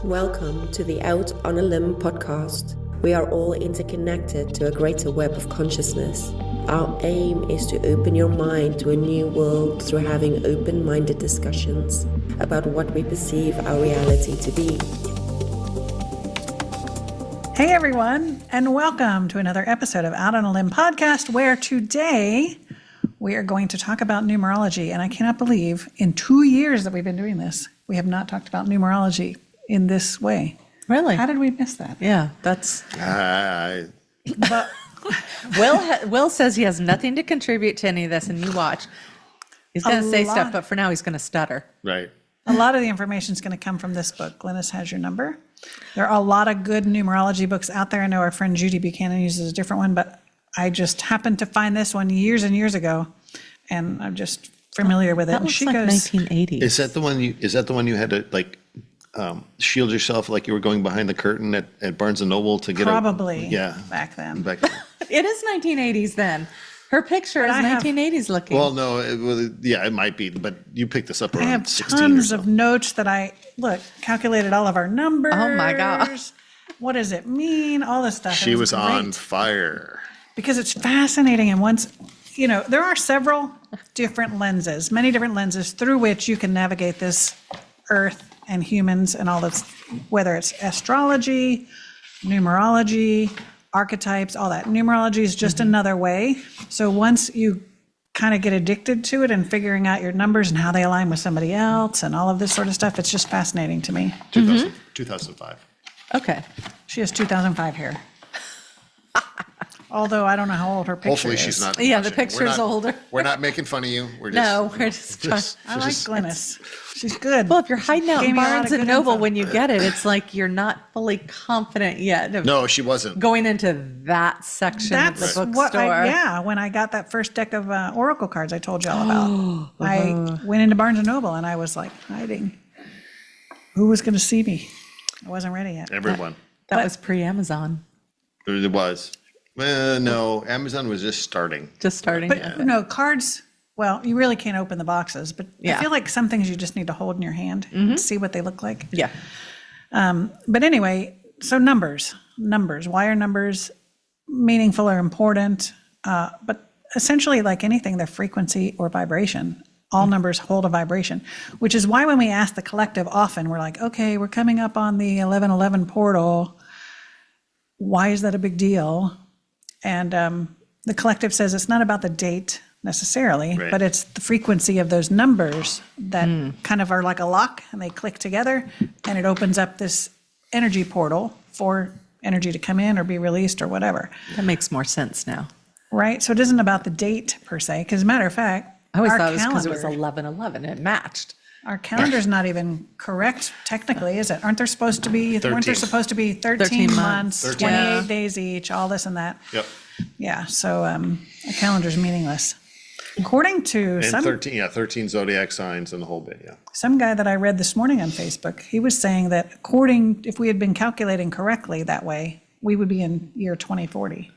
Welcome to the Out on a Limb podcast. We are all interconnected to a greater web of consciousness. Our aim is to open your mind to a new world through having open-minded discussions about what we perceive our reality to be. Hey everyone, and welcome to another episode of Out on a Limb podcast, where today we are going to talk about numerology. And I cannot believe in 2 years that we've been doing this, we have not talked about numerology in this way. Really? How did we miss that? Yeah, that's. But Will says he has nothing to contribute to any of this, and you watch. He's going to say stuff, but for now he's going to stutter. Right. a lot of the information is going to come from this book. Glynis has your number. There are a lot of good numerology books out there. I know our friend Judy Buchanan uses a different one, but I just happened to find this one years and years ago, and I'm just familiar with it. That And looks she like goes, 1980s. Is that the one you had to like shield yourself like you were going behind the curtain at Barnes and Noble to get probably back then. It is 1980s then. Her picture is I have- 1980s looking. Well, no, it might be, but you picked this up I around have 16 tons or of so. notes that calculated all of our numbers. Oh my gosh. What does it mean? All this stuff. She It was on great. fire. Because it's fascinating. And once, there are several different lenses, many different lenses through which you can navigate this earth and humans and all this, whether it's astrology, numerology, archetypes, all that. Numerology is just another way. So once you kind of get addicted to it and figuring out your numbers and how they align with somebody else and all of this sort of stuff, it's just fascinating to me. 2005. Okay. She has 2005 hair. Although I don't know how old her picture Hopefully is. she's not. Yeah, the watching. picture's older. We're not making fun of you. We're just. No, we're just trying. I like Glynis. She's good. Well, if you're hiding out Gave in me a lot Barnes of and good Noble info. when you get it, it's like you're not fully confident yet of No, she wasn't. going into that section That's of the what bookstore. when I got that first deck of Oracle cards I told you all about. I went into Barnes & Noble and I was like hiding. Who was going to see me? I wasn't ready yet. Everyone. That was pre-Amazon. It was. No, Amazon was just starting. Just starting. But no, cards, well, you really can't open the boxes, but I Yeah. feel like some things you just need to hold in your hand and see what they look like. Yeah. But anyway, so numbers. Why are numbers meaningful or important? But essentially, like anything, they're frequency or vibration. All numbers hold a vibration, which is why when we ask the collective often, we're like, okay, we're coming up on the 1111 portal. Why is that a big deal? And the collective says it's not about the date necessarily, Right. but it's the frequency of those numbers that kind of are like a lock and they click together and it opens up this energy portal for energy to come in or be released or whatever, That makes more sense now. right? So it isn't about the date per se, because as a matter of fact, I always our thought it was because it calendar- was 11/11. It matched. Our calendar's not even correct technically, is it? Weren't there supposed to be 13 13 months, 13. 28 Yeah. days each, all this and that? Yep. Yeah, so a calendar's meaningless. According to And some 13 zodiac signs and the whole bit. Yeah. some guy that I read this morning on Facebook, he was saying that if we had been calculating correctly that way, we would be in year 2040,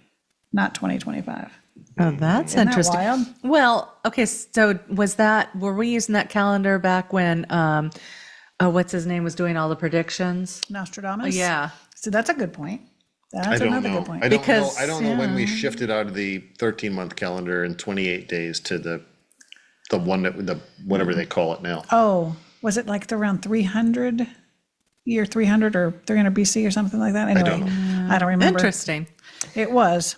not 2025. Oh, that's Isn't that interesting. wild? Well, okay, so were we using that calendar back when, what's his name was doing all the predictions? Nostradamus? Yeah. So that's a good point. I That's don't another know. good point. I don't Because, know. I don't know when we shifted out of the 13-month calendar in 28 days to the one that whatever they call it now. Oh, was it like around 300, year 300 or 300 BC or something like that? Anyway, don't I don't remember. Interesting. It was.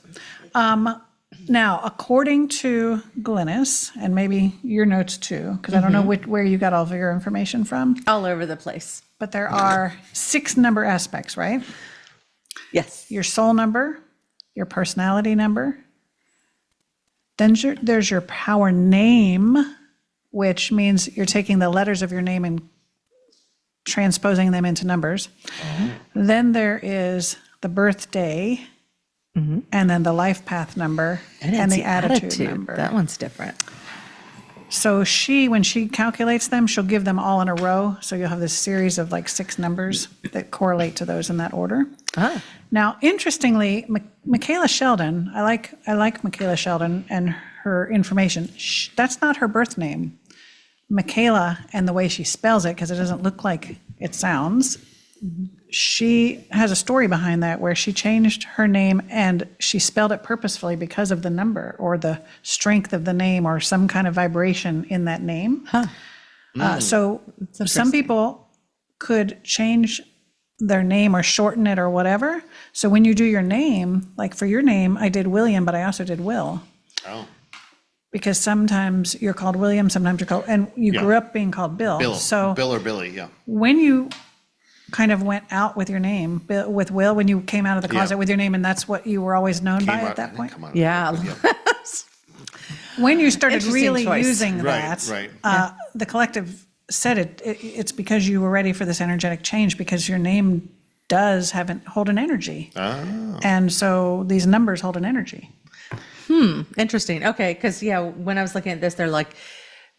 Now, according to Glynis, and maybe your notes too, because I don't know where you got all of your information from, All over the place. but there are 6 number aspects, right? Yes. Your soul number, your personality number. Then there's your power name, which means you're taking the letters of your name and transposing them into numbers. Then there is the birthday, and then the life path number, and it's the attitude number. That one's different. So when she calculates them, she'll give them all in a row. So you'll have this series of like 6 numbers that correlate to those in that order. Ah. Now, interestingly, Michaela Sheldon, I like Michaela Sheldon and her information. That's not her birth name. Michaela, and the way she spells it, because it doesn't look like it sounds, she has a story behind that where she changed her name and she spelled it purposefully because of the number or the strength of the name or some kind of vibration in that name. So some people could change their name or shorten it or whatever. So when you do your name, like for your name, I did William, but I also did Will. Oh, Because sometimes you're called William, sometimes you're called, and you grew up being called Bill. Bill. So Bill or Billy, yeah. when you kind of went out with your name, with Will, when you came out of the closet with your name, and that's what you were always known by at that point? Come on. Yeah. When you started Interesting really choice. using Right, that, right. the collective said it's because you were ready for this energetic change because your name does hold an energy. Oh. And so these numbers hold an energy. Interesting. Okay. Because, when I was looking at this, they're like,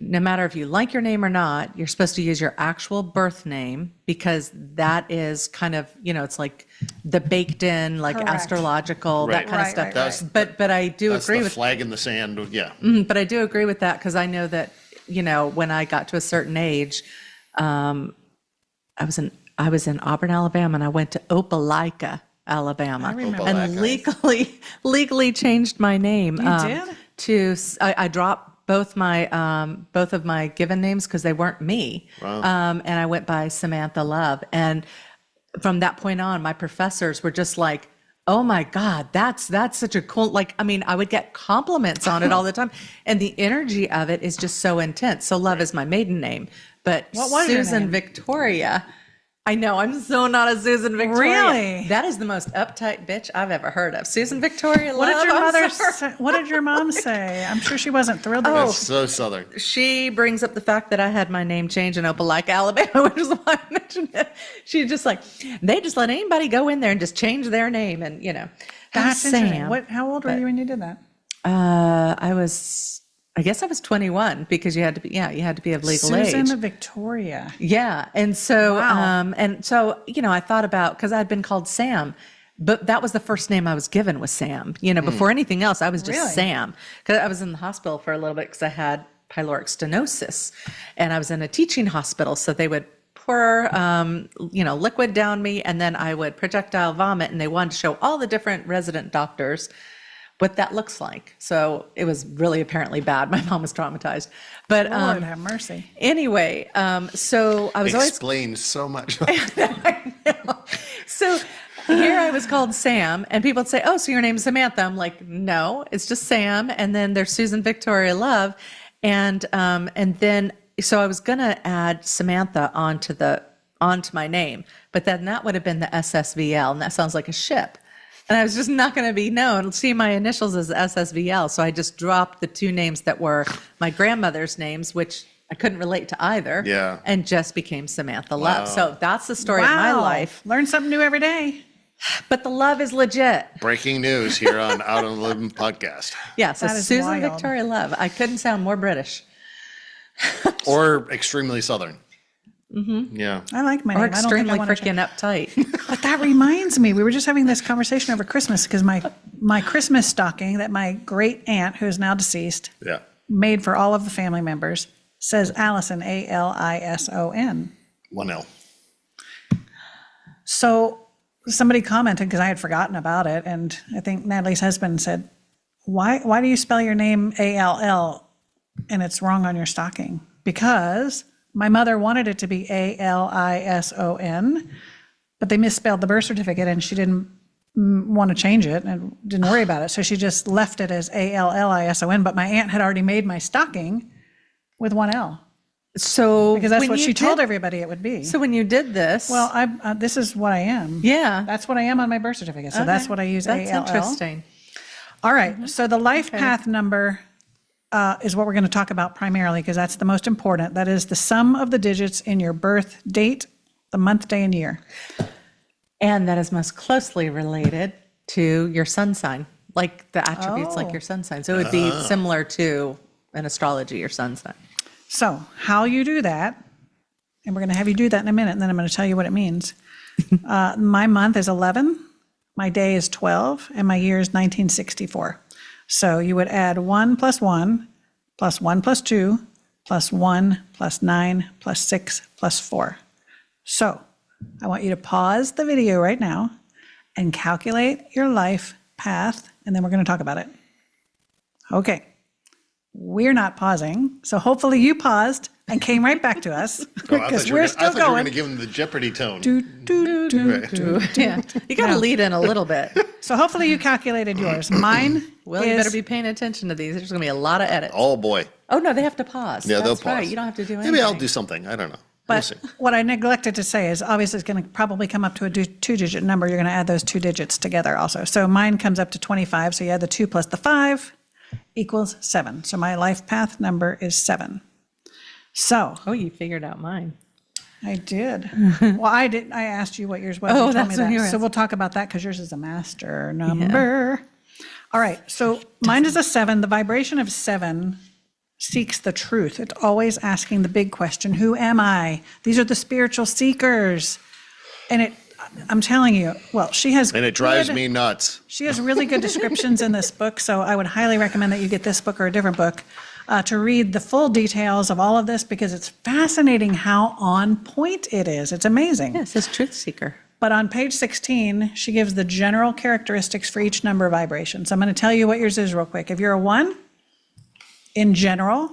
no matter if you like your name or not, you're supposed to use your actual birth name because that is kind of, it's like the baked in, like Correct. astrological, that Right. kind of Right, stuff. right, That's- But I do That's agree the with, flag in the sand, yeah. but I do agree with that because I know that, when I got to a certain age, I was in Auburn, Alabama, and I went to Opelika, Alabama, I remember and that. legally changed my name. You did? I dropped both of my given names because they weren't me. Wow. And I went by Samantha Love. And from that point on, my professors were just like, oh my God, that's such a cool, I would get compliments on it all the time. And the energy of it is just so intense. So Love is my maiden name, but What was your Susan name? Victoria, I know, I'm so not a Susan Victoria. Really? That is the most uptight bitch I've ever heard of. Susan Victoria Love. What did your I'm mother sorry. say? What did your mom say? I'm sure she wasn't thrilled. Oh. That's so Southern. She brings up the fact that I had my name changed in Opelika, Alabama, which is why I mentioned it. She's just like, they just let anybody go in there and just change their name. And, That's Sam. interesting. How old were you when you did that? I guess I was 21 because you had to be of legal Susan age. Victoria. Yeah. And so, Wow. I thought about, cause I'd been called Sam, but that was the first name I was given was Sam, before anything else, I was just Really? Sam. Cause I was in the hospital for a little bit cause I had pyloric stenosis and I was in a teaching hospital. So they would pour, liquid down me and then I would projectile vomit and they wanted to show all the different resident doctors what that looks like. So it was really apparently bad. My mom was traumatized, but, Lord have mercy. anyway, so I was always, Explains so much. so here I was called Sam and people would say, oh, so your name's Samantha. I'm like, no, it's just Sam. And then there's Susan Victoria Love. And then, so I was going to add Samantha onto my name, but then that would have been the SSVL and that sounds like a ship. And I was just not going to be known. See my initials as SSVL. So I just dropped the two names that were my grandmother's names, which I couldn't relate to either. Yeah. And just became Samantha Love. Wow. So that's the story of my life. Learn something new every day. But the love is legit. Breaking news here on Out on the Limb podcast. Yeah. So That is Susan wild. Victoria Love. I couldn't sound more British. Or extremely Southern. Mm-hmm. Yeah. I like my Or name. I don't think I extremely want to change. freaking uptight. But that reminds me, we were just having this conversation over Christmas because my Christmas stocking that my great aunt, who is now deceased, Yeah. made for all of the family members says Allison, Alison. 1L. So somebody commented because I had forgotten about it, and I think Natalie's husband said, "Why do you spell your name ALL and it's wrong on your stocking?" Because my mother wanted it to be ALISON, but they misspelled the birth certificate, and she didn't want to change it and didn't worry about it, so she just left it as ALLISON. But my aunt had already made my stocking with 1L So because that's when what you she told did- everybody it would be. So when you did this, Well, this is what I am. yeah, That's what I am on my birth certificate. So that's what I use. That's ALL. interesting. All right. So the life path number is what we're going to talk about primarily because that's the most important. That is the sum of the digits in your birth date, the month, day, and year. And that is most closely related to your sun sign, like the attributes like your sun sign. So it would be similar to an astrology, your sun sign. So how you do that, and we're going to have you do that in a minute, and then I'm going to tell you what it means. My month is 11, my day is 12, and my year is 1964. So you would add 1 plus 1 plus 1 plus 2 plus 1 plus 9 plus 6 plus 4. So I want you to pause the video right now and calculate your life path, and then we're going to talk about it. Okay. We're not pausing, so hopefully you paused and came right back to us because we're still I thought you were going. going to give them the Jeopardy tone. Yeah, you got to lead in a little bit. So hopefully you calculated yours. Mine Well, you better be paying attention to these. There's going to be a lot of edits. Oh, boy. Oh, no, they have to pause. Yeah, they'll That's right. pause. You don't have to do anything. Maybe I'll do something. I don't know. We'll But see. what I neglected to say is obviously it's going to probably come up to a two-digit number. You're going to add those 2 digits together also. So mine comes up to 25. So you add the 2 plus the 5 equals 7. So my life path number is 7. So Oh, you figured out mine. I did. Well, I did. I asked you what yours was. Oh, You told that's me what that. you were So we'll talk about that because yours is a master number. All right. So mine is a 7. The vibration of 7 seeks the truth. It's always asking the big question, who am I? These are the spiritual seekers. And I'm telling you, well, she has. And it drives good- me nuts. She has really good descriptions in this book, so I would highly recommend that you get this book or a different book to read the full details of all of this because it's fascinating how on point it is. It's amazing. Yeah, it says truth seeker. But on page 16, she gives the general characteristics for each number vibration. So I'm going to tell you what yours is real quick. If you're a 1, in general,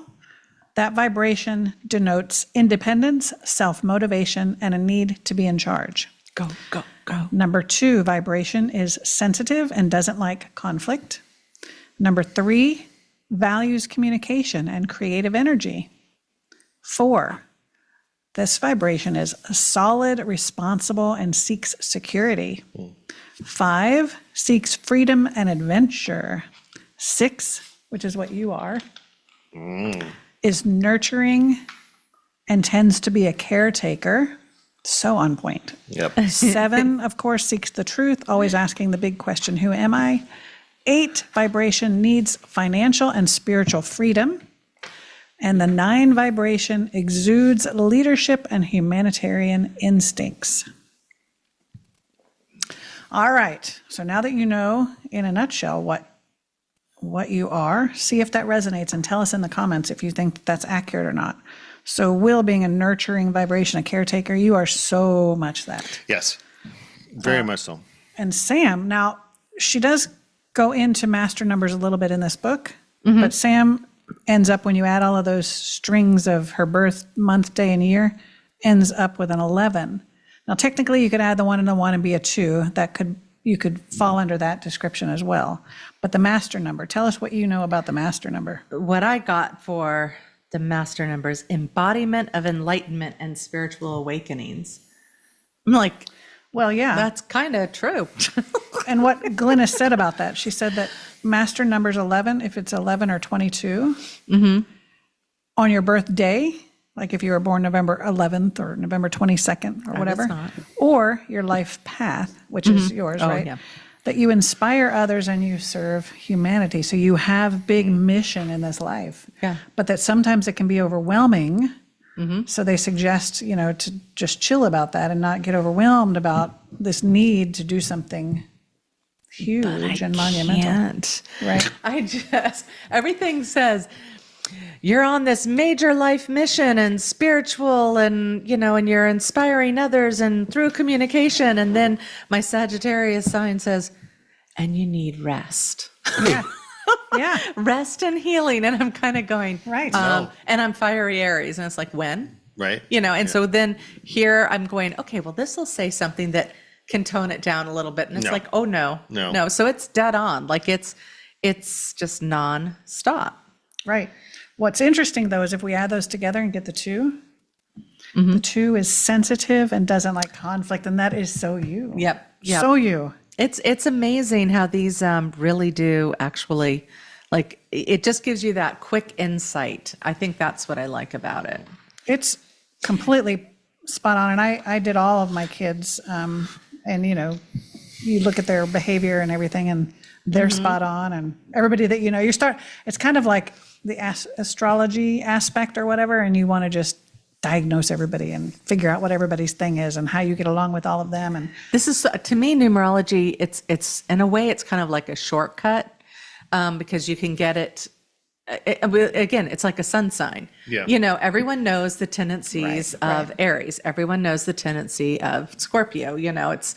that vibration denotes independence, self-motivation, and a need to be in charge. Go, go, go. Number 2 vibration is sensitive and doesn't like conflict. Number 3 values communication and creative energy. 4, this vibration is solid, responsible, and seeks security. 5 seeks freedom and adventure. 6, which is what you are, is nurturing and tends to be a caretaker. So on point. Yep. 7, of course, seeks the truth, always asking the big question, who am I? 8, vibration needs financial and spiritual freedom. And the 9 vibration exudes leadership and humanitarian instincts. All right. So now that you know, in a nutshell, what you are, see if that resonates and tell us in the comments if you think that's accurate or not. So Will being a nurturing vibration, a caretaker, you are so much that. Yes. Very much so. And Sam, now she does go into master numbers a little bit in this book, but Sam ends up, when you add all of those strings of her birth, month, day, and year, ends up with an 11. Now, technically, you could add the 1 and the 1 and be a 2. You could fall under that description as well. But the master number, tell us what you know about the master number. What I got for the master numbers, embodiment of enlightenment and spiritual awakenings. I'm like, Well, yeah. that's kind of true. And what Glynis said about that, she said that master number's 11, if it's 11 or 22, on your birthday, like if you were born November 11th or November 22nd or whatever, not. or your life path, which is yours, Oh, right? yeah. That you inspire others and you serve humanity. So you have big mission in this life. Yeah. But that sometimes it can be overwhelming. So they suggest, to just chill about that and not get overwhelmed about this need to do something huge and monumental. Can't. Right. Everything says you're on this major life mission and spiritual and, and you're inspiring others and through communication. And then my Sagittarius sign says, and you need rest. Yeah. Yeah. Rest and healing. And I'm kind of going, Right. and I'm fiery Aries. And it's like, when? Right. And so then here I'm going, okay, well, this will say something that can tone it down a little bit. And it's No. like, oh, no. So it's dead on. Like it's just non-stop. Right. What's interesting, though, is if we add those together and get the 2, the 2 is sensitive and doesn't like conflict. And that is so you. Yep. So you. It's amazing how these really do actually, like, it just gives you that quick insight. I think that's what I like about it. It's completely spot on. And I did all of my kids. And, you look at their behavior and everything, and they're spot on. And everybody that it's kind of like the astrology aspect or whatever, and you want to just diagnose everybody and figure out what everybody's thing is and how you get along with all of them. And This is, to me, numerology, it's in a way, it's kind of like a shortcut because you can get it again, it's like a sun sign. Yeah. You know, everyone knows the tendencies Right, of Aries. Everyone knows the tendency of Scorpio. You know, it's,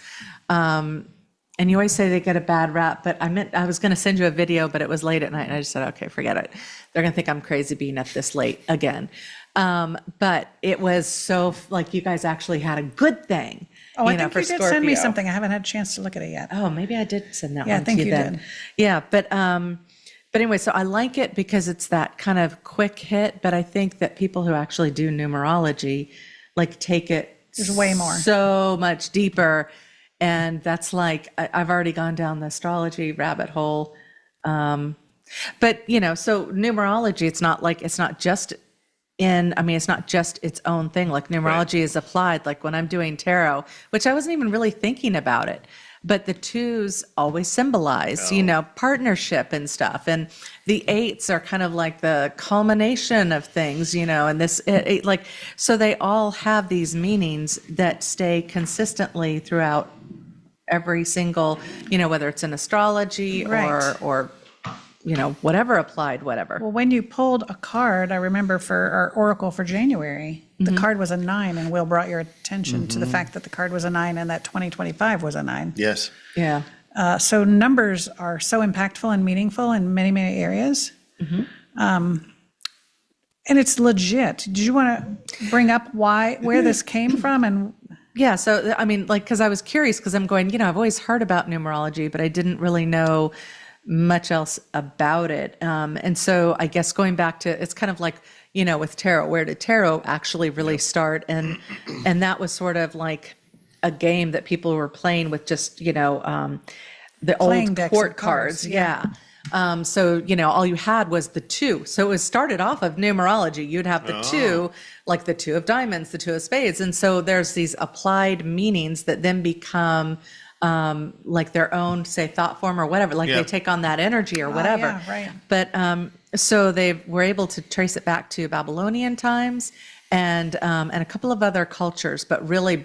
and you always say they get a bad rap, but I was going to send you a video, but it was late at night, and I just said, okay, forget it. They're going to think I'm crazy being up this late again. But it was so, like, you guys actually had a good thing. Oh, I know, think for you did send me Scorpio. something. I haven't had a chance to look at it yet. Oh, maybe I did send that Yeah, I one think to you you then. did. Yeah, but anyway, so I like it because it's that kind of quick hit, but I think that people who actually do numerology, like, take it There's way more. so much deeper. And that's like, I've already gone down the astrology rabbit hole. But, you know, so numerology, it's not just it's not just its own thing. Like, numerology is applied, like when I'm doing tarot, which I wasn't even really thinking about it. But the twos always symbolize, you know, partnership and stuff. And the eights are kind of like the culmination of things, you know, and this, like, so they all have these meanings that stay consistently throughout every single, you know, whether it's in astrology Right. or, you know, whatever applied, whatever. Well, when you pulled a card, I remember for our oracle for January, the card was a 9, and Will brought your attention to the fact that the card was a 9 and that 2025 was a 9. Yes. Yeah. So numbers are so impactful and meaningful in many, many areas. And it's legit. Did you want to bring up where this came from? And Yeah. So, I mean, like, because I was curious, because I'm going, you know, I've always heard about numerology, but I didn't really know much else about it. And so I guess going back to, it's kind of like, you know, with tarot, where did tarot actually really start? And that was sort of like a game that people were playing with, just, you know, the Playing old decks court of cards, cards. Yeah. So, you know, all you had was the 2. So it was started off of numerology. You'd have the 2, like the 2 of diamonds, the 2 of spades. And so there's these applied meanings that then become like their own, say, thought form or whatever, like Yeah. they take on that energy or whatever. yeah, right. But so they were able to trace it back to Babylonian times and a couple of other cultures, but really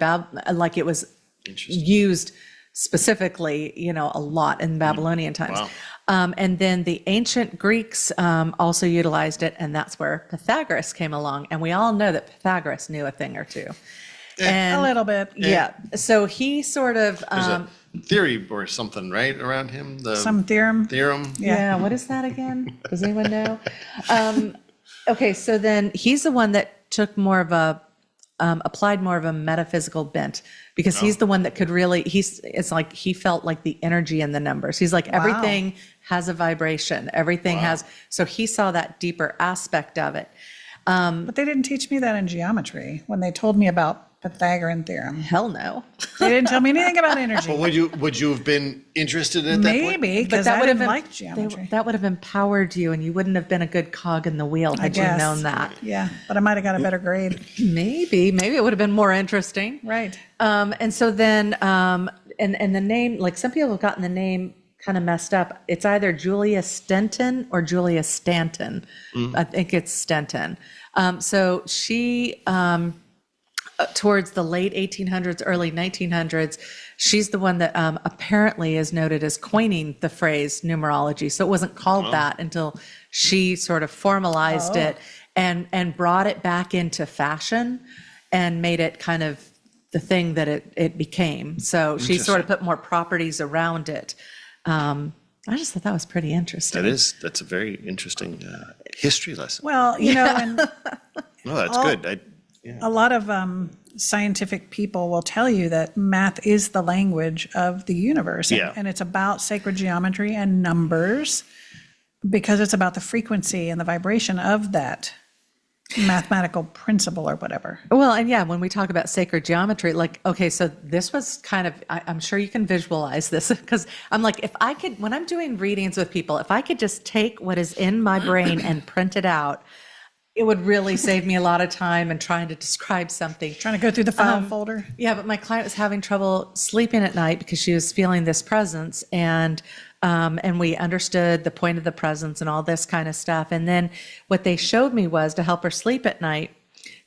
like it was used specifically, you know, a lot in Babylonian times. Wow. And then the ancient Greeks also utilized it, and that's where Pythagoras came along. And we all know that Pythagoras knew a thing or two. And a little bit. yeah, so he sort of There's a theory or something, right, around him? The Some theorem. theorem? yeah, what is that again? Does anyone know? Okay, so then he's the one that took more of a applied more of a metaphysical bent, because he's the one that could really, it's like he felt like the energy in the numbers. He's like, everything has a vibration, everything has, so he saw that deeper aspect of it. But they didn't teach me that in geometry when they told me about Pythagorean theorem. Hell no. They didn't tell me anything about energy. Would you have been interested at that point? Maybe, because I didn't like geometry. That would have empowered you, and you wouldn't have been a good cog in the wheel had you guess. known that. Yeah, but I might have got a better grade. Maybe it would have been more interesting. Right. And so then, and the name, like some people have gotten the name kind of messed up. It's either Julia Stenton or Julia Stanton. I think it's Stenton. So she, towards the late 1800s, early 1900s, she's the one that apparently is noted as coining the phrase numerology. So it wasn't called that until she sort of formalized it and brought it back into fashion and made it kind of the thing that it became. So she sort of put more properties around it. I just thought that was pretty interesting. That's a very interesting history lesson. Well, you know, and No, that's good. a lot of scientific people will tell you that math is the language of the universe. Yeah. And it's about sacred geometry and numbers, because it's about the frequency and the vibration of that mathematical principle or whatever. Well, and yeah, when we talk about sacred geometry, like, okay, so this was kind of, I'm sure you can visualize this, because I'm like, if I could, when I'm doing readings with people, if I could just take what is in my brain and print it out, it would really save me a lot of time and trying to describe something. Trying to go through the file folder. Yeah, but my client was having trouble sleeping at night because she was feeling this presence, and we understood the point of the presence and all this kind of stuff. And then what they showed me was to help her sleep at night,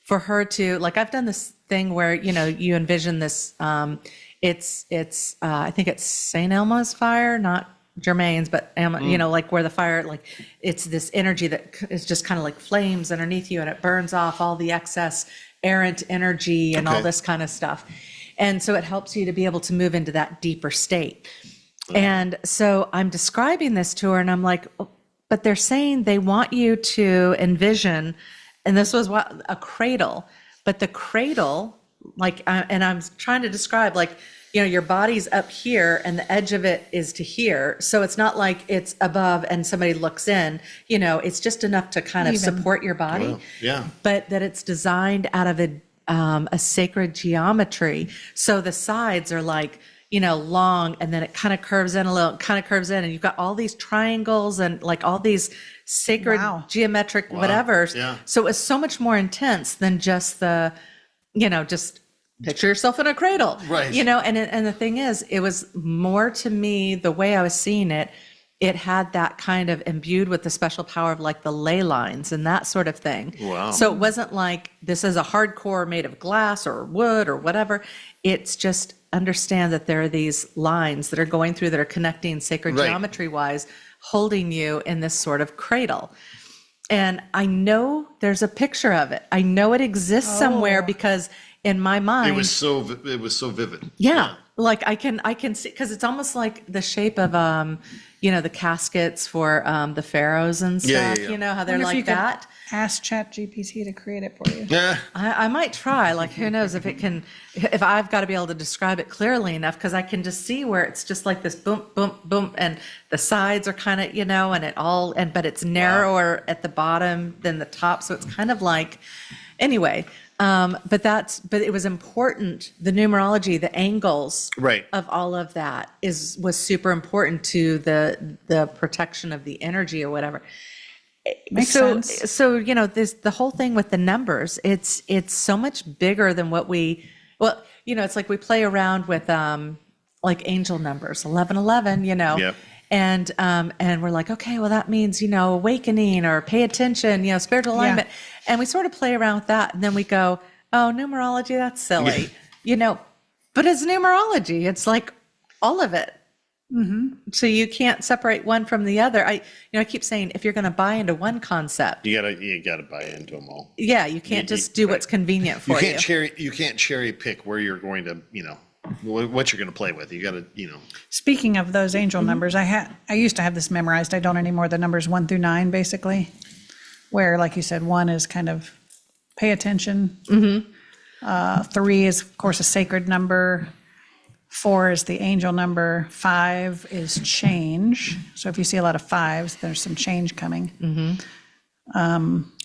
for her to, like, I've done this thing where, you know, you envision this, I think it's St. Elmo's fire, not germanes, but like where the fire, like it's this energy that is just kind of like flames underneath you, and it burns off all the excess errant energy and all this kind of stuff. And so it helps you to be able to move into that deeper state. And so I'm describing this to her, and I'm like, oh, but they're saying they want you to envision, and this was a cradle, but the cradle, and I'm trying to describe, like, your body's up here and the edge of it is to here. So it's not like it's above and somebody looks in, it's just enough to kind of support your body. Wow. Yeah. But that it's designed out of a sacred geometry. So the sides are like, long, and then it kind of curves in a little, and you've got all these triangles and like all these sacred geometric whatevers. Yeah. So it's so much more intense than just the, just picture yourself in a cradle, right? And the thing is, it was more to me, the way I was seeing it, it had that kind of imbued with the special power of like the ley lines and that sort of thing. Wow. So it wasn't like this is a hardcore made of glass or wood or whatever. It's just understand that there are these lines that are going through, that are connecting sacred geometry wise, holding you in this sort of cradle. And I know there's a picture of it. I know it exists somewhere, because in my mind, it was so vivid. Yeah. Like I can see, because it's almost like the shape of the caskets for the pharaohs and stuff. Yeah. How they're like that. Ask ChatGPT to create it for you. Yeah. I might try. Like, who knows if I've got to be able to describe it clearly enough, because I can just see where it's just like this boom, boom, boom, and the sides are kind of, and it all, but it's narrower at the bottom than the top. So it's kind of like, anyway. But it was important. The numerology, the angles of all of that was super important to the protection of the energy or whatever. Makes sense. So, the whole thing with the numbers, it's so much bigger than what it's like we play around with, like angel numbers, 1111, Yep. And we're like, okay, well, that means, awakening or pay attention, spiritual alignment. Yeah. And we sort of play around with that. And then we go, oh, numerology, that's silly, but it's numerology. It's like all of it. Mm-hmm. So you can't separate one from the other. I keep saying, if you're going to buy into one concept, you gotta buy into them all. Yeah. You can't just do what's convenient for you. You can't cherry pick where you're going to, what you're going to play with. You got to, Speaking of those angel numbers, I used to have this memorized. I don't anymore. The numbers 1 through 9, basically, where, like you said, 1 is kind of pay attention. 3 is, of course, a sacred number. 4 is the angel number. 5 is change. So if you see a lot of 5s, there's some change coming.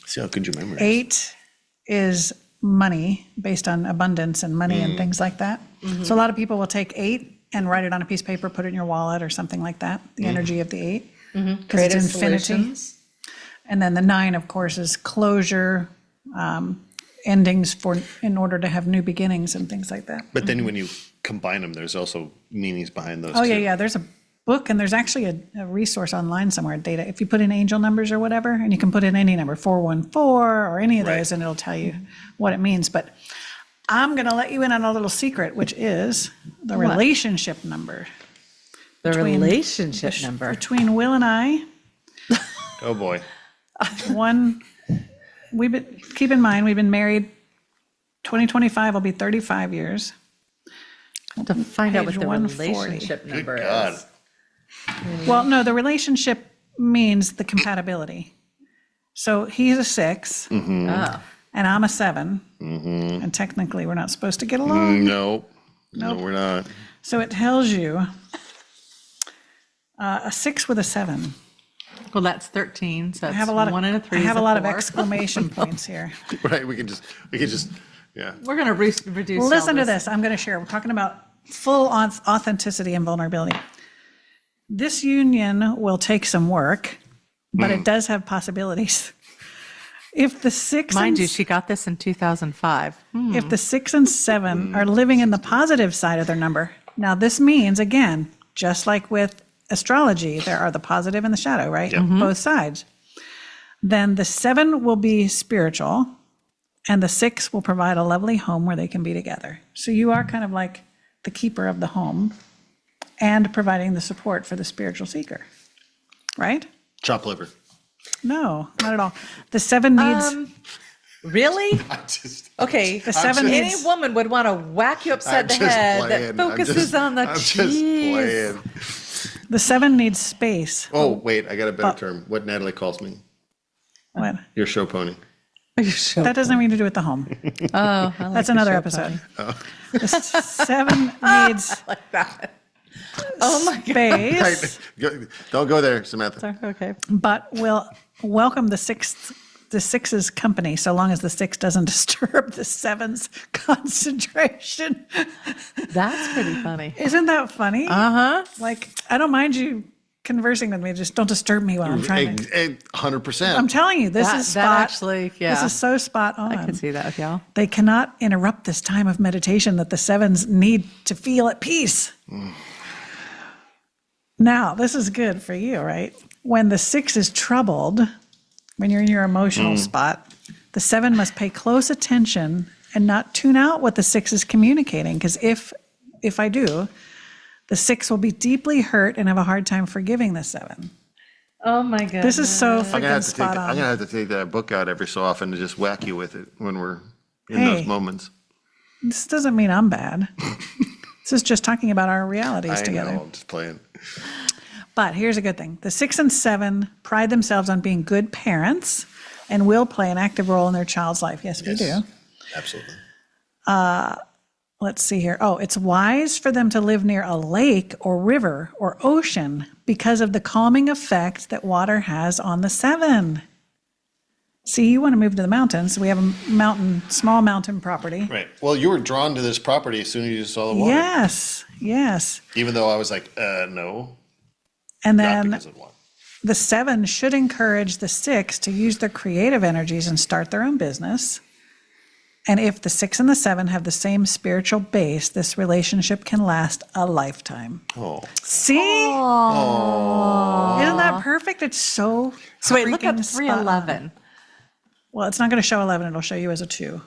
see how good you memorize. 8 is money, based on abundance and money and things like that. So a lot of people will take 8 and write it on a piece of paper, put it in your wallet or something like that, the energy of the 8, because it's infinity. Solutions. And then the 9, of course, is closure, endings in order to have new beginnings and things like that. But then when you combine them, there's also meanings behind those Oh, too. yeah. There's a book, and there's actually a resource online somewhere, data. If you put in angel numbers or whatever, and you can put in any number, 414 or any of those, and it'll tell you what it means. But I'm going to let you in on a little secret, which is the relationship number. The relationship number. Between Will and I. Oh, boy. Keep in mind, we've been married, 2025 will be 35 years. To find out what Page the 140. relationship number Good God. is. Well, no, the relationship means the compatibility. So he's a 6, Oh. and I'm a 7, and technically we're not supposed to get along. No, we're not. So it tells you a 6 with a 7. Well, that's 13. So I it's have a lot of 1 and a 3. I have a lot of 4. exclamation points here. Right, we can just, yeah. We're going to reduce. Listen all to this. I'm going to share. We're talking about full authenticity and vulnerability. This union will take some work, but it does have possibilities. If the 6 Mind you, she got this in 2005. if the 6 and 7 are living in the positive side of their number, now this means, again, just like with astrology, there are the positive and the shadow, right? Both sides. Then the 7 will be spiritual, and the 6 will provide a lovely home where they can be together. So you are kind of like the keeper of the home, and providing the support for the spiritual seeker, right? Chop liver. No, not at all. The 7 needs, Really? I just, Okay. the 7 Any needs, woman would want to whack you upside I'm the just head playing. that focuses on the I'm just cheese. playing. the 7 needs space. Oh, wait, I got a better term. What Natalie calls me. What? Your show pony. That doesn't have anything to do with the home. Oh, I like That's the another show episode. pony. The 7 needs Like that. Oh my God. space, Don't go there, Samantha. Okay. but will welcome the 6's company, so long as the 6 doesn't disturb the 7's concentration. That's pretty funny. Isn't that funny? Uh-huh. Like, I don't mind you conversing with me, just don't disturb me while I'm trying to. 100%. I'm telling you, this That- is that spot. actually, yeah. This is so spot on. I can see that with y'all. They cannot interrupt this time of meditation that the 7s need to feel at peace. Now, this is good for you, right? When the 6 is troubled, when you're in your emotional spot, the 7 must pay close attention and not tune out what the 6 is communicating. Because if I do, the 6 will be deeply hurt and have a hard time forgiving the 7. Oh my goodness. This is so I'm gonna freaking have to take spot I'm on. gonna have to take that book out every so often to just whack you with it when we're in Hey. those moments. This doesn't mean I'm bad. This is just talking about our realities I together. know, I'm just playing. But here's a good thing. The 6 and 7 pride themselves on being good parents and will play an active role in their child's life. Yes, we do. Absolutely. Let's see here. Oh, it's wise for them to live near a lake or river or ocean because of the calming effect that water has on the 7. See, you want to move to the mountains. We have a small mountain property. Right. Well, you were drawn to this property as soon as you saw the water. Yes, yes. Even though I was like, no, And not then because of water. the 7 should encourage the 6 to use their creative energies and start their own business. And if the 6 and the 7 have the same spiritual base, this relationship can last a lifetime. Oh. See? Isn't that perfect? It's so So wait, look up freaking spot on. 311. Well, it's not going to show 11. It'll show you as a 2.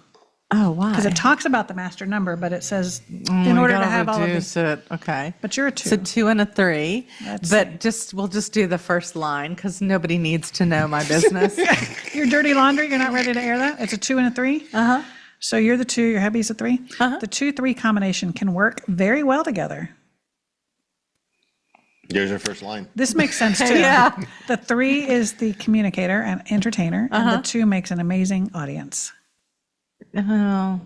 Oh, why? Because it talks about the master number, but it says in order to have all of these. it. Okay. But you're a 2. So 2 and a 3. Let's But we'll just do the first line because nobody needs to know my business. Your dirty laundry, you're not ready to air that? It's a 2 and a 3? Uh-huh. So you're the 2, your hubby's a 3? The 2-3 combination can work very well together. There's your first line. This makes sense too. Yeah. The 3 is the communicator and entertainer, and the 2 makes an amazing audience. Oh.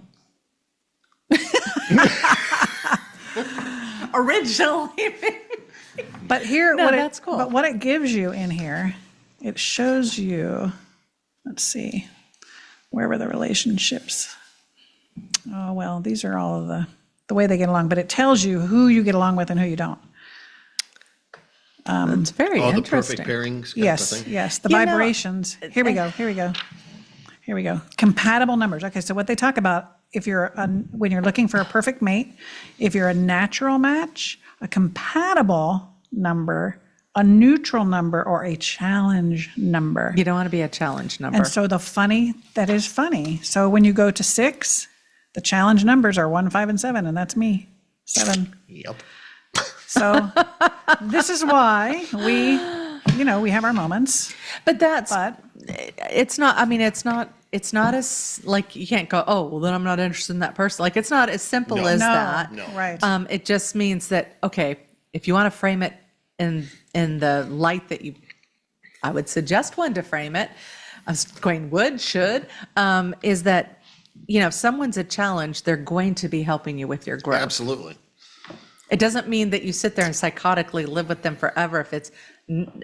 Originally. But here, No, what that's cool. But what it gives you in here, it shows you. Let's see, where were the relationships? Oh well, these are all of the way they get along. But it tells you who you get along with and who you don't. It's very Oh, the interesting. perfect pairings kind of Yes, thing. yes, the You know, vibrations. Here we go. Compatible numbers. Okay, so what they talk about, when you're looking for a perfect mate, if you're a natural match, a compatible number, a neutral number, or a challenge number. You don't want to be a challenge number. And so that is funny. So when you go to 6, the challenge numbers are 1, 5, and 7, and that's me, 7. Yep. So this is why we have our moments. But But it's not, I mean, it's not as, like, you can't go, oh, well, then I'm not interested in that person. Like, it's not as simple No. as no, that. right. It just means that, okay, if you want to frame it in the light that I would suggest one to frame it, I was going should, is that, if someone's a challenge, they're going to be helping you with your growth. Absolutely. It doesn't mean that you sit there and psychotically live with them forever if it's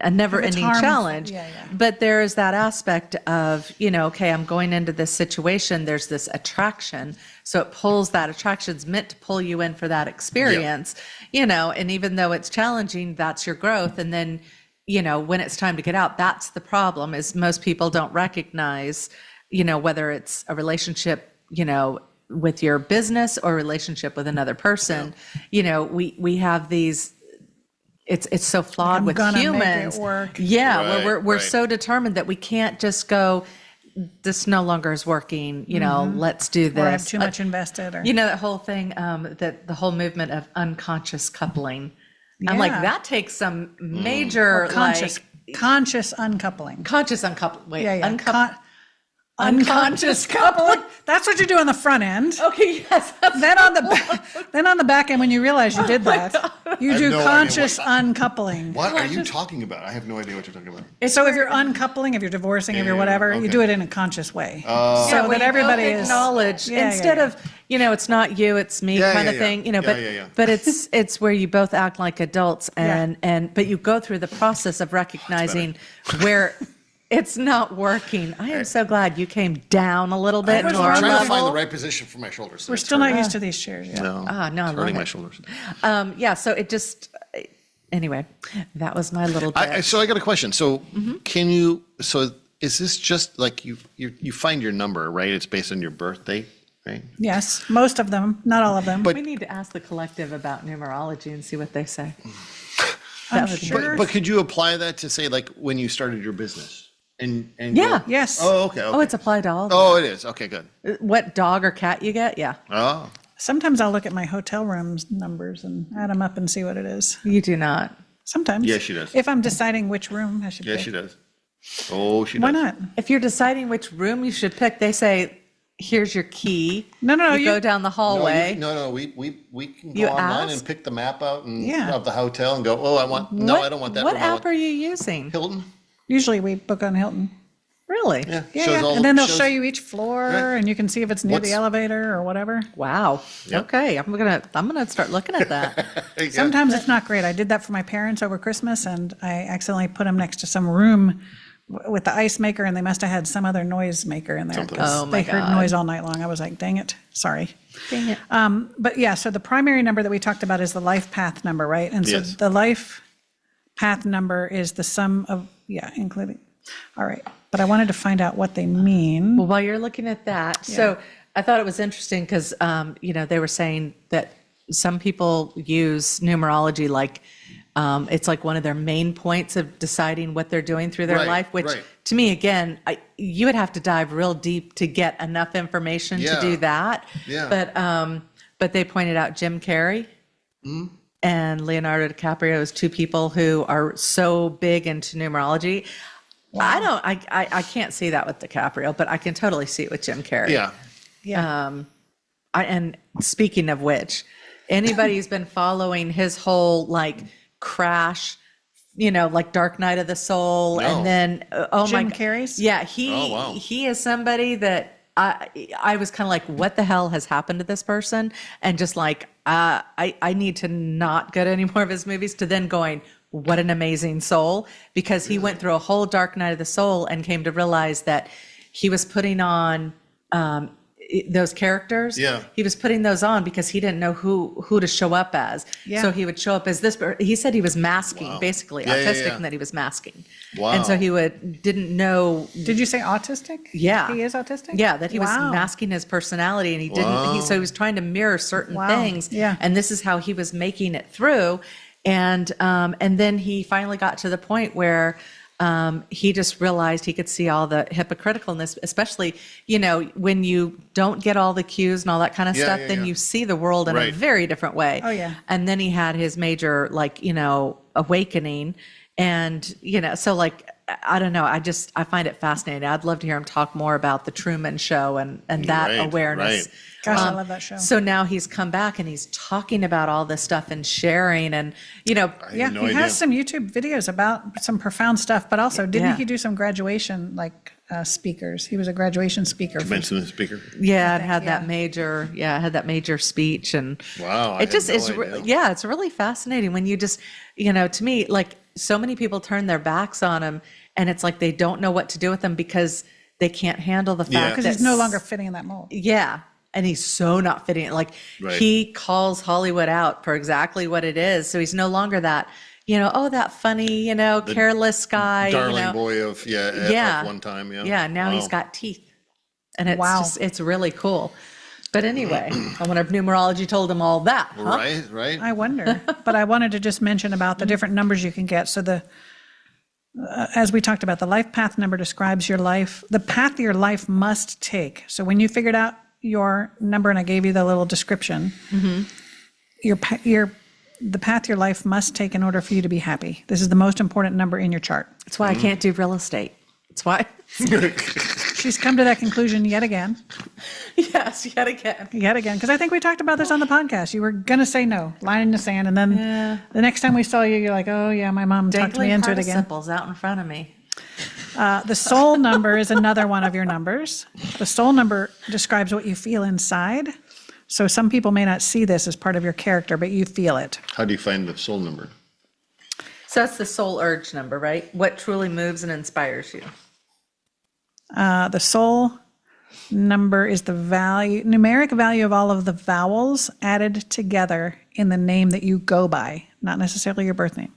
a never-ending harmful. challenge. Yeah. But there is that aspect of, okay, I'm going into this situation. There's this attraction. So it pulls, that attraction's meant to pull you in for that experience, and even though it's challenging, that's your growth. And then, when it's time to get out, that's the problem, is most people don't recognize, whether it's a relationship, with your business or relationship with another person, we have these, it's so flawed I'm with gonna make it humans. work. Yeah. Right, we're right. so determined that we can't just go, this no longer is working, let's do this. or I have too much invested. Or That whole thing, that the whole movement of unconscious coupling, I'm like, Yeah. that takes some major, Conscious uncoupling. conscious uncoupling. Wait, Yeah. unconscious coupling. That's what you do on the front end. Okay, yes. Then on the back end, when you realize you did that, you do no idea conscious uncoupling. What are you talking about? I have no idea what you're talking about. So if you're uncoupling, if you're divorcing, if you're whatever, you okay. do it in a conscious way. Yeah, So when that you everybody both is acknowledge instead of, it's not you, it's me kind of thing, but it's where you both act like adults but you go through the process of recognizing where it's not working. I am so glad you came down a little bit. was to our I'm trying to level. find the right position for my shoulders. We're still not used to these chairs yet. No, No, I love hurting my it. shoulders. So it just, anyway, that was my little bit. So I got a question. So can you? So is this just like you find your number, right? It's based on your birth date, right? Yes, most of them, not all of them. But- We need to ask the collective about numerology and see what they say. I'm would be- sure. But could you apply that to say like when you started your business? And Yeah. go- Yes. Oh, okay. Oh, it's applied to all. Oh, it is. Okay, good. What dog or cat you get? Yeah. Oh, Sometimes I'll look at my hotel room's numbers and add them up and see what it is. You do not. Sometimes. Yeah, she does. If I'm deciding which room I should yeah, pick. she does. Oh, she does. Why not? If you're deciding which room you should pick, they say, here's your key. No, You go down the hallway. We can You go online ask? and pick the map out and Yeah. of the hotel and go, oh, I don't want that What room. I app want are you using? Hilton? Usually we book on Hilton. Really? Yeah. Yeah, shows yeah. all And the- then they'll shows- show you each floor and you can see if it's near the What's- elevator or whatever. Wow. Yep. Okay. I'm gonna start looking at that. Yeah. Sometimes it's not great. I did that for my parents over Christmas and I accidentally put them next to some room with the ice maker and they must have had some other noise maker in there. Something. 'Cause Oh, my they heard God. noise all night long. I was like, dang it, sorry. Dang it. But yeah, so the primary number that we talked about is the life path number, right? And so Yes. the life path number is the sum of, including, all right. But I wanted to find out what they mean. Well, while you're looking at that, so I thought it was interesting because, they were saying that some people use numerology like it's like one of their main points of deciding what they're doing through their Right, life, which right. to me, again, you would have to dive real deep to get enough information to Yeah. do that. Yeah. But they pointed out Jim Carrey Hmm? and Leonardo DiCaprio as two people who are so big into numerology. I can't see that with DiCaprio, but I can totally see it with Jim Carrey. Yeah. Yeah. And speaking of which, anybody who's been following his whole like crash, like Dark Night of the Soul, No. and then Jim Carrey's? Yeah, Oh, wow. he is somebody that I was kind of like, what the hell has happened to this person? And just like, I need to not go to any more of his movies, to then going, what an amazing soul, because he went through a whole Dark Night of the Soul and came to realize that he was putting on those characters. Yeah. He was putting those on because he didn't know who to show up as. Yeah. So he would show up as this. He said he was masking, Wow. basically Yeah, yeah, autistic, yeah. and that he was masking. Wow. And so he didn't know. Did you say autistic? Yeah. He is autistic? Yeah, that he was Wow. masking his personality, and he didn't. So he was trying to mirror certain Wow. things. Yeah. And this is how he was making it through. And then he finally got to the point where he just realized he could see all the hypocriticalness, especially, when you don't get all the cues and all that kind of Yeah, stuff, yeah, then yeah. you see the world in a Right. very different way. Oh, yeah. And then he had his major, awakening. And, so I don't know. I find it fascinating. I'd love to hear him talk more about the Truman Show and that Right, awareness. right. Gosh, I love that show. So now he's come back and he's talking about all this stuff and sharing, and Yeah, no he idea. has some YouTube videos about some profound stuff, but also didn't Yeah. he do some graduation speakers? He was a graduation speaker. Mention the speaker. yeah, it had yeah. that major speech, and Wow, I it just had is. no idea. Yeah, it's really fascinating when you just, to me, like so many people turn their backs on him, and it's like they don't know what to do with him because they can't handle the Yeah. fact Because that he's no longer fitting in that mold. Yeah. And he's so not fitting it. Like Right. he calls Hollywood out for exactly what it is. So he's no longer that, that funny, careless guy. Darling boy of, at one time. Yeah. Yeah. Now he's Wow. got teeth. And it's Wow. it's really cool. But anyway, I wonder if numerology told him all that. Huh? Right. I wonder. But I wanted to just mention about the different numbers you can get. So as we talked about, the life path number describes your life, the path your life must take. So when you figured out your number and I gave you the little description, your the path your life must take in order for you to be happy. This is the most important number in your chart. That's why I can't do real estate. That's why. She's come to that conclusion yet again. Yes, yet again. Yet again, because I think we talked about this on the podcast. You were going to say no, line in the sand, and then the next time we saw you, you're like, oh yeah, my mom talked me into it again. Participles out in front of me. The soul number is another one of your numbers. The soul number describes what you feel inside. So some people may not see this as part of your character, but you feel it. How do you find the soul number? So that's the soul urge number, right? What truly moves and inspires you? The soul number is the numeric value of all of the vowels added together in the name that you go by, not necessarily your birth name.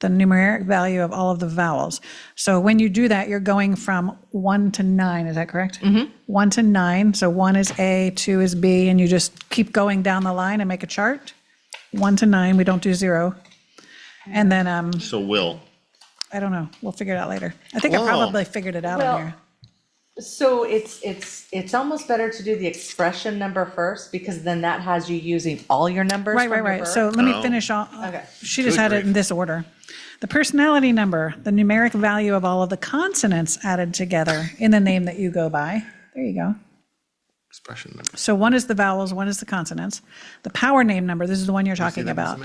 The numeric value of all of the vowels. So when you do that, you're going from 1 to 9, is that correct? 1 to 9, so 1 is A, 2 is B, and you just keep going down the line and make a chart. 1 to 9, we don't do 0. And then, So will. I don't know, we'll figure it out later. I think I Wow. probably figured it out in here. So it's almost better to do the expression number first, because then that has you using all your numbers. Right. So let me Oh. finish off. Okay. She just Good had it grief. in this order. The personality number, the numeric value of all of the consonants added together in the name that you go by. There you go. Expression number. So 1 is the vowels, 1 is the consonants. The power name number, this is the one you're talking about,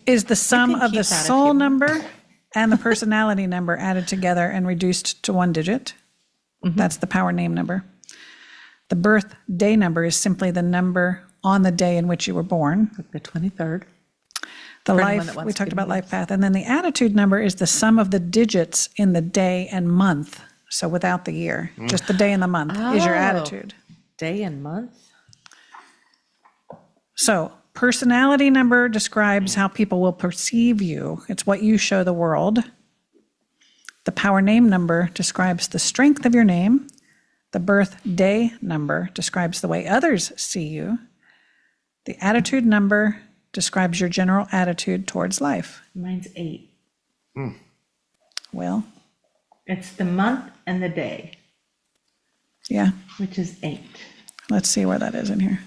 is the sum can of the keep that if soul you want. number and the personality number added together and reduced to 1 digit. That's the power name number. The birth day number is simply the number on the day in which you were born. The 23rd. The anyone life, that wants we to talked give about me life path. And then the attitude number is the sum of the digits in the day and month. So without the year, just the day and the month is your Oh. attitude. Day and month. So personality number describes how people will perceive you. It's what you show the world. The power name number describes the strength of your name. The birth day number describes the way others see you. The attitude number describes your general attitude towards life. Mine's 8. Well, It's the month and the day, yeah, which is 8. let's see where that is in here.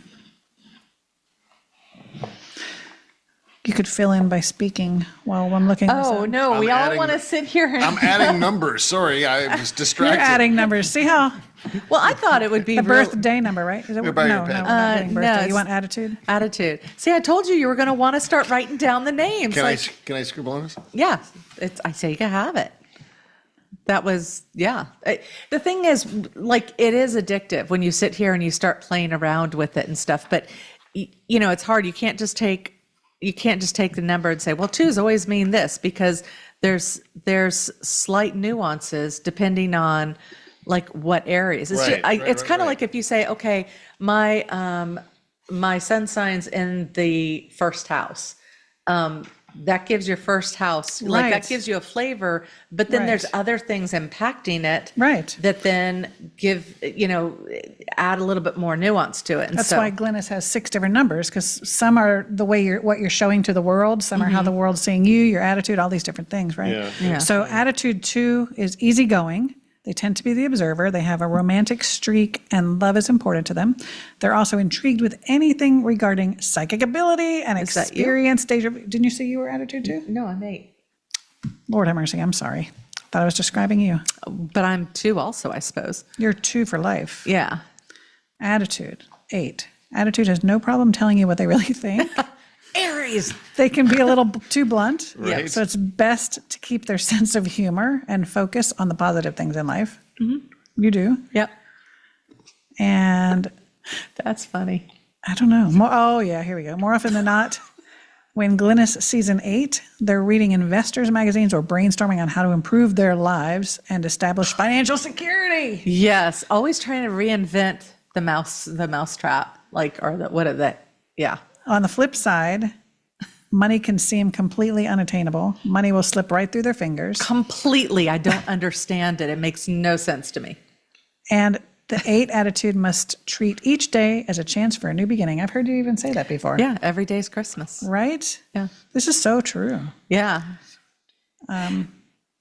You could fill in by speaking while I'm looking this Oh, up. no, we I'm all adding- want to sit here. And, I'm adding numbers. Sorry, I was You're distracted. adding numbers. See how well, I thought it would be the real birthday number, right? Is it? Yeah, by your No, pen. we're not doing no, birthday. it's- You want attitude? attitude. See, I told you were going to want to start writing down the names. Can like, can I scribble on this? Yeah, I say you can have it. That was, yeah. The thing is, like, it is addictive when you sit here and you start playing around with it and stuff. But you know, it's hard. You can't just take the number and say, well, 2's always mean this, because there's slight nuances depending on like what areas. It's Right, it's kind of right. like if you say, okay, my sun signs in the first house. That gives your first house, like Right. that gives you a flavor, but then there's Right. other things impacting it. Right. That then add a little bit more nuance to it. And That's so, why Glynis has 6 different numbers, because some are the way what you're showing to the world, some are how the world's seeing you, your attitude, all these different things, right? Yeah. Yeah. So attitude 2 is easygoing. They tend to be the observer. They have a romantic streak, and love is important to them. They're also intrigued with anything regarding psychic ability and Is that you? experience. Deja vu. Didn't you say you were attitude 2? no, I'm 8, Lord have mercy. I'm sorry. Thought I was describing you. but I'm 2 also, I suppose. You're 2 for life. Yeah. Attitude 8. Attitude has no problem telling you what they really think. Aries. They can be a little too blunt. Right. So it's best to keep their sense of humor and focus on the positive things in life. You do. Yep. And That's funny. I don't know. Here we go. More often than not, when Glynis sees an 8, they're reading investors magazines or brainstorming on how to improve their lives and establish financial security. Yes. Always trying to reinvent the mousetrap, yeah. On the flip side, money can seem completely unattainable. Money will slip right through their fingers. Completely. I don't understand it. It makes no sense to me. And the 8 attitude must treat each day as a chance for a new beginning. I've heard you even say that before. Yeah. Every day's Christmas. Right? Yeah. This is so true. Yeah.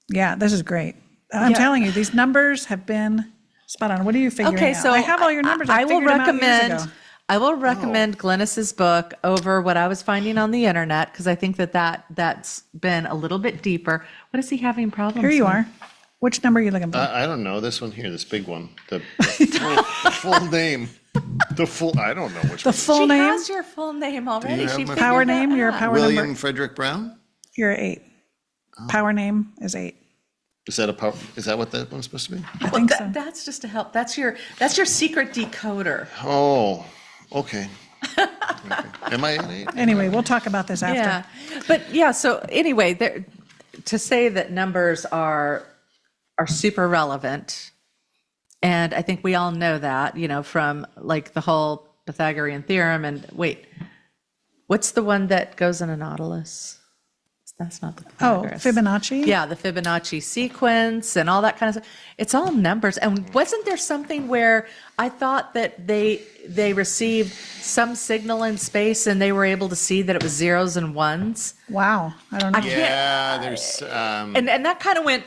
Yeah, this is great. I'm telling you, these numbers have been spot on. What are you figuring Okay, out? so I have all your numbers. I I will figured them out years recommend. ago. I will recommend Glennis's book over what I was finding on the internet, because I think that's been a little bit deeper. What is he having problems Here you with? are. Which number are you looking for? I don't know, this one here, this big one, the full name. I don't know which The one. full She name? has your full name already. have She my figured Power that name? Your out. power William number? Frederick Brown? You're 8. Power name is 8. Is that is that what that one's supposed to be? I think so. That's just to help. That's your secret decoder. Oh, okay. Am I innate? Anyway, we'll talk about this after. Yeah, but yeah. So anyway, to say that numbers are super relevant, and I think we all know that, from like the whole Pythagorean theorem. And wait, what's the one that goes in a nautilus? That's not the Oh, Pythagoras. Fibonacci? Yeah, the Fibonacci sequence and all that kind of stuff. It's all numbers. And wasn't there something where I thought that they received some signal in space and they were able to see that it was zeros and ones? Wow. I don't know. Yeah, there's, And that kind of went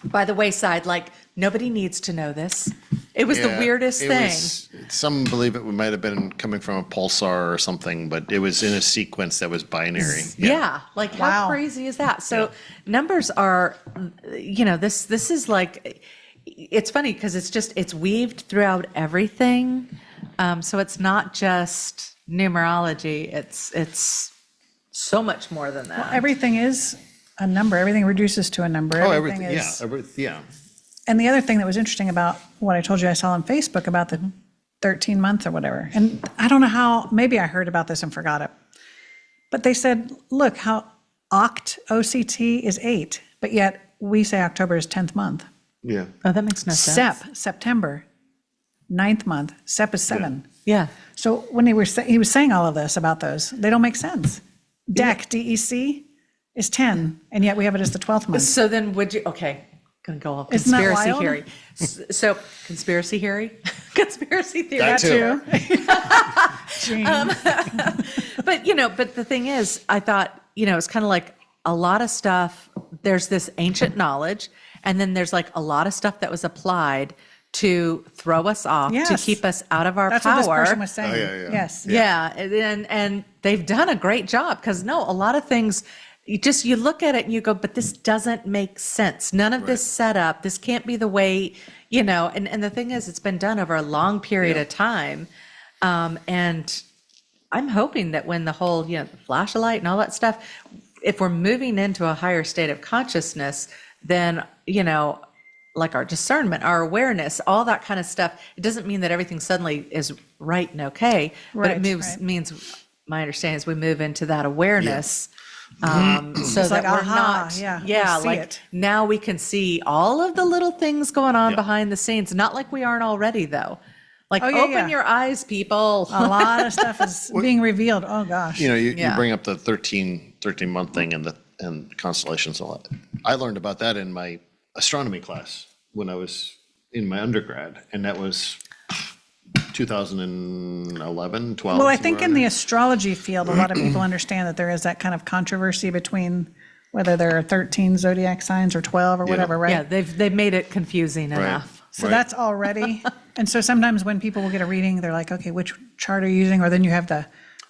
by the wayside, like nobody needs to know this. It was the yeah, weirdest it thing. Some believe it might have been coming from a pulsar or something, but it was in a sequence that was binary. Yeah, like how Wow. crazy is that? So numbers are, this is like, it's funny because it's weaved throughout everything. So it's not just numerology. It's so much more than that. Everything is a number. Everything reduces to a number. Oh, Everything everything, is. yeah. And the other thing that was interesting about what I told you I saw on Facebook about the 13 months or whatever, and I don't know how, maybe I heard about this and forgot it, but they said, look, how OCT is 8, but yet we say October is 10th month. Yeah. Oh, that makes no sense. September, 9th month. Sep is 7. Yeah. So when he was saying all of this about those, they don't make sense. DEC is 10, and yet we have it as the 12th month. So then okay, gonna go all Isn't that conspiracy wild? theory. So conspiracy theory, conspiracy theory. That too. But the thing is, I thought, it's kind of like a lot of stuff, there's this ancient knowledge, and then there's like a lot of stuff that was applied to throw us off, to Yes. keep us out of our That's power. what this person was saying. Oh, yeah. Yes. Yeah, and they've done a great job, because a lot of things, you look at it and you go, but this doesn't make sense. None of this setup, this can't be the way, and the thing is, it's been done over a long period of time. And I'm hoping that when the whole, the flashlight and all that stuff, if we're moving into a higher state of consciousness, then, like our discernment, our awareness, all that kind of stuff, it doesn't mean that everything suddenly is right and okay, but it Right. means, my understanding is we move into that awareness. So It's that like, we're aha, not, yeah, we'll see like it. now we can see all of the little things going on behind the scenes, not like we aren't already though. Like, Oh, yeah, open yeah. your eyes, people. A lot of stuff is being revealed. Oh, gosh. You Yeah. bring up the 13-month thing and the constellations a lot. I learned about that in my astronomy class when I was in my undergrad, and that was 2011, 12. Well, I think somewhere in around the there. astrology field, a lot of people understand that there is that kind of controversy between whether there are 13 zodiac signs or 12 or whatever, right? Yeah, they've made it confusing enough. So that's already, and so sometimes when people will get a reading, they're like, okay, which chart are you using? Or then you have the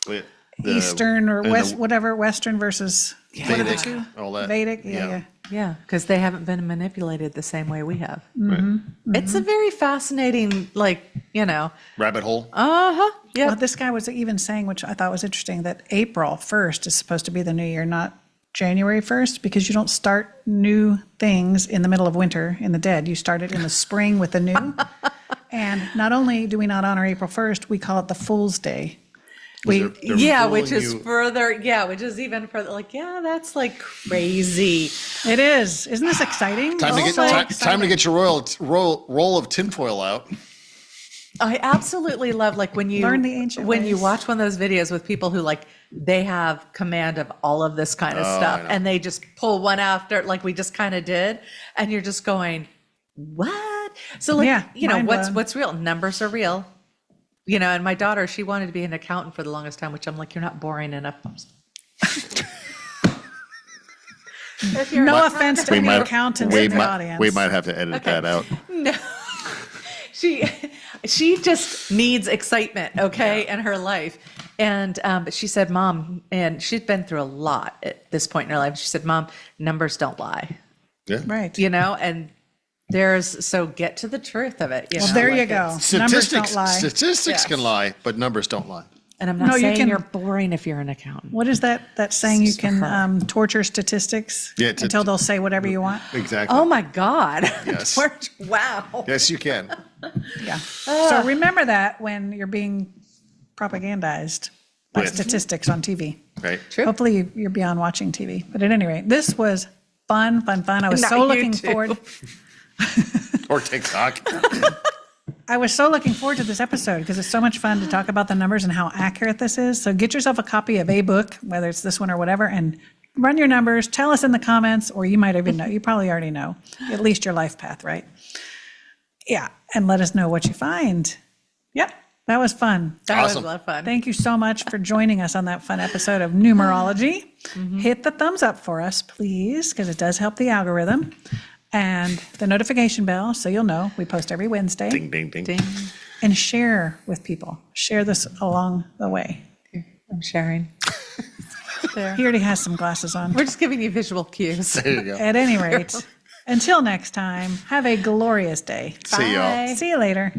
The- Eastern or and West, the whatever, Western versus what are the Vedic, two? all that. Vedic, yeah. Yeah, because they haven't been manipulated the same way we have. Right. It's a very fascinating, Rabbit hole. yeah. Well, this guy was even saying, which I thought was interesting, that April 1st is supposed to be the new year, not January 1st, because you don't start new things in the middle of winter in the dead. You start it in the spring with the new. And not only do we not honor April 1st, we call it the Fool's Day. They're which fooling is you. further, which is even further, that's like crazy. It is. Isn't this exciting? Time to Also get exciting. time to get your roll of tinfoil out. I absolutely love when you Learn the ancient when you ways. watch one of those videos with people who they have command of all of this kind of stuff, I know. and they just pull one after, like we just kind of did, and you're just going, what? So Yeah, mind blown. what's real? Numbers are real. And my daughter, she wanted to be an accountant for the longest time, which I'm like, you're not boring enough. If you're No not- offense to any accountants in the audience. We might have to edit that out. she She just needs excitement, okay, in her life. And but she said, Mom, and she'd been through a lot at this point in her life. She said, Mom, numbers don't lie, Yeah. Right. and so get to the truth of it. Well, there you go. Numbers don't lie. Statistics can lie, but numbers don't lie. And I'm not No, you saying can- you're boring if you're an accountant. What is that saying? You This is for can her. torture statistics Yeah, until they'll say whatever you want. Exactly. Oh my God. Yes. Wow. Yes, you can. Yeah. So remember that when you're being propagandized by Yes. statistics on TV. Right. True. Hopefully you're beyond watching TV. But at any rate, this was fun. I was Not so you looking too. forward. Or TikTok. I was so looking forward to this episode because it's so much fun to talk about the numbers and how accurate this is. So get yourself a copy of a book, whether it's this one or whatever, and run your numbers. Tell us in the comments, or you might even know. You probably already know at least your life path, right? Yeah, and let us know what you find. Yep. That was fun. That was Awesome. a lot of fun. Thank you so much for joining us on that fun episode of Numerology. Hit the thumbs up for us, please, because it does help the algorithm. And the notification bell, so you'll know we post every Wednesday. Ding, ding, ding. Ding. And share with people. Share this along the way. Here, I'm sharing. There. He already has some glasses on. We're just giving you visual cues. There you go. At any rate, until next time, have a glorious day. See y'all. Bye. See you later.